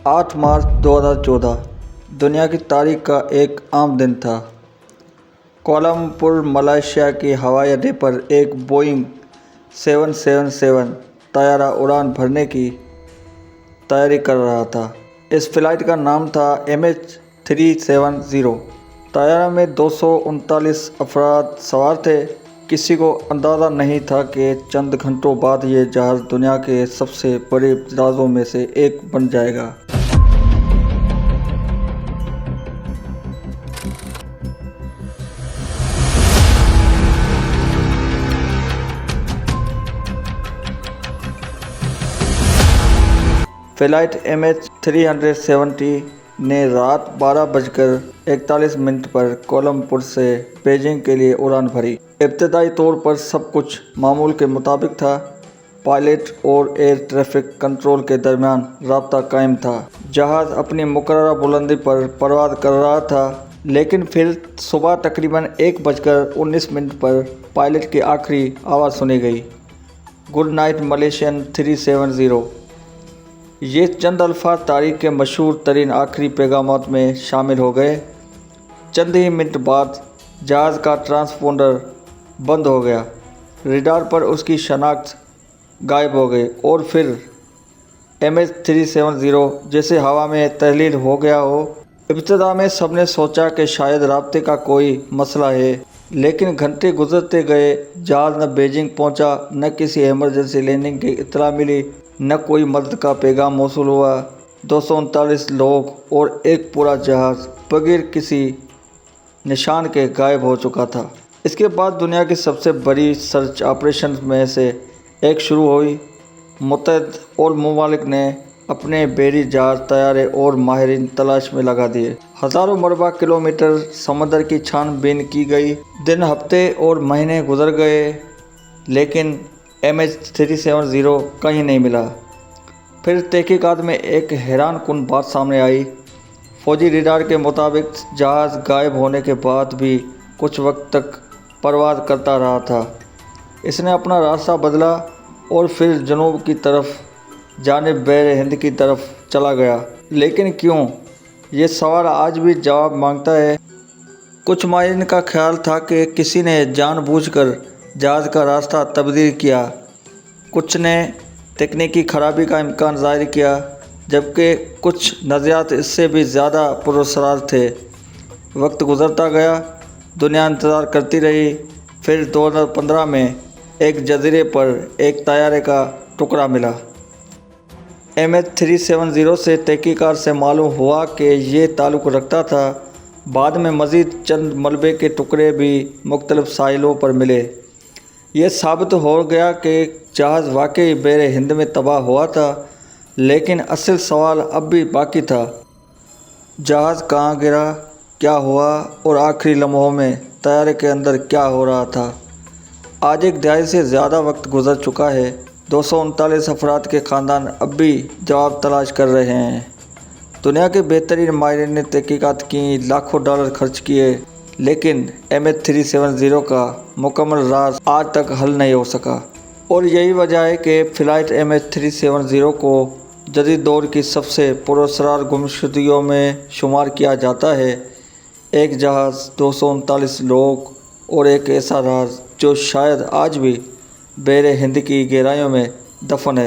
8 मार्च 2014 दुनिया की तारीख का एक आम दिन था। कोलंबपुर मलेशिया के हवाई अड्डे पर एक बोइंग 777 तैयारा उड़ान भरने की तैयारी कर रहा था। इस फ्लाइट का नाम था MH370। तैयारा में 239 अफराद सवार थे। किसी को अंदाज़ा नहीं था कि चंद घंटों बाद ये जहाज़ दुनिया के सबसे बड़े जहाज़ों में से एक बन जाएगा। फ्लाइट MH370 ने रात 12:41 पर कोलंबपुर से बीजिंग के लिए उड़ान भरी। इब्तदाई तौर पर सब कुछ मामूल के मुताबिक था। पायलट और एयर ट्रैफिक कंट्रोल के दरमियान राब्ता कायम था। जहाज़ अपनी मुकर्ररा बुलंदी पर परवाज़ कर रहा था, लेकिन फिर सुबह तकरीबन 1:19 पर पायलट की आखिरी आवाज़ सुनी गई, गुड नाइट मलेशियन 370। ये चंद अल्फाज तारीख के मशहूर तरीन आखिरी पैगामात में शामिल हो गए। चंद ही मिनट बाद जहाज़ का ट्रांसपोंडर बंद हो गया, रडार पर उसकी शनाख्त गायब हो गई और फिर MH370 जैसे हवा में तहलील हो गया हो। इब्तिदा में सबने सोचा कि शायद राब्ते का कोई मसला है, लेकिन घंटे गुजरते गए, जहाज़ न बीजिंग पहुंचा, न किसी इमरजेंसी लैंडिंग की इत्तला मिली, न कोई मदद का पैगाम मौसूल हुआ। 239 लोग और एक पूरा जहाज़ बगैर किसी निशान के गायब हो चुका था। इसके बाद दुनिया की सबसे बड़ी सर्च ऑपरेशन में से एक शुरू हुई। मुत्तहिद और ममालिक ने अपने बहरी जहाज़, तैयारे और माहिरीन तलाश में लगा दिए। हज़ारों मरबा किलोमीटर समंदर की छानबीन की गई। दिन, हफ्ते और महीने गुजर गए, लेकिन MH370 कहीं नहीं मिला। फिर तहकीकात में एक हैरान कुन बात सामने आई। फौजी रडार के मुताबिक जहाज़ गायब होने के बाद भी कुछ वक्त तक परवाज़ करता रहा था। इसने अपना रास्ता बदला और फिर जनूब की तरफ जानिब बहरे हिंद की तरफ चला गया। लेकिन क्यों? ये सवाल आज भी जवाब मांगता है। कुछ माहिरीन का ख्याल था कि किसी ने जानबूझकर जहाज़ का रास्ता तब्दील किया। कुछ ने तकनीकी खराबी का इम्कान ज़ाहिर किया, जबकि कुछ नज़रियात इससे भी ज़्यादा पुरअसरार थे। वक्त गुज़रता गया, दुनिया इंतज़ार करती रही। फिर 2015 में एक जजीरे पर एक तैयारे का टुकड़ा मिला। MH370 से तहकीकात से मालूम हुआ कि ये ताल्लुक़ रखता था। बाद में मज़ीद चंद मलबे के टुकड़े भी मुख्तलिफ साहिलों पर मिले। यह साबित हो गया कि जहाज़ वाकई बहरे हिंद में तबाह हुआ था, लेकिन असल सवाल अब भी बाकी था। जहाज़ कहाँ गिरा, क्या हुआ और आखिरी लम्हों में तैयारे के अंदर क्या हो रहा था। आज एक दहाई से ज़्यादा वक्त गुजर चुका है। 239 अफराद के ख़ानदान अब भी जवाब तलाश कर रहे हैं। दुनिया के बेहतरीन माहिरीन ने तहकीकात की, लाखों डॉलर खर्च किए, लेकिन MH370 का मुकम्मल राज आज तक हल नहीं हो सका। और यही वजह है कि फ़्लाइट MH370 को जदीद दौर की सबसे पुरअसरार गुमशुदगियों में शुमार किया जाता है। एक जहाज़, 239 लोग और एक ऐसा राज जो शायद आज भी बहरे हिंद की गहराइयों में दफन है।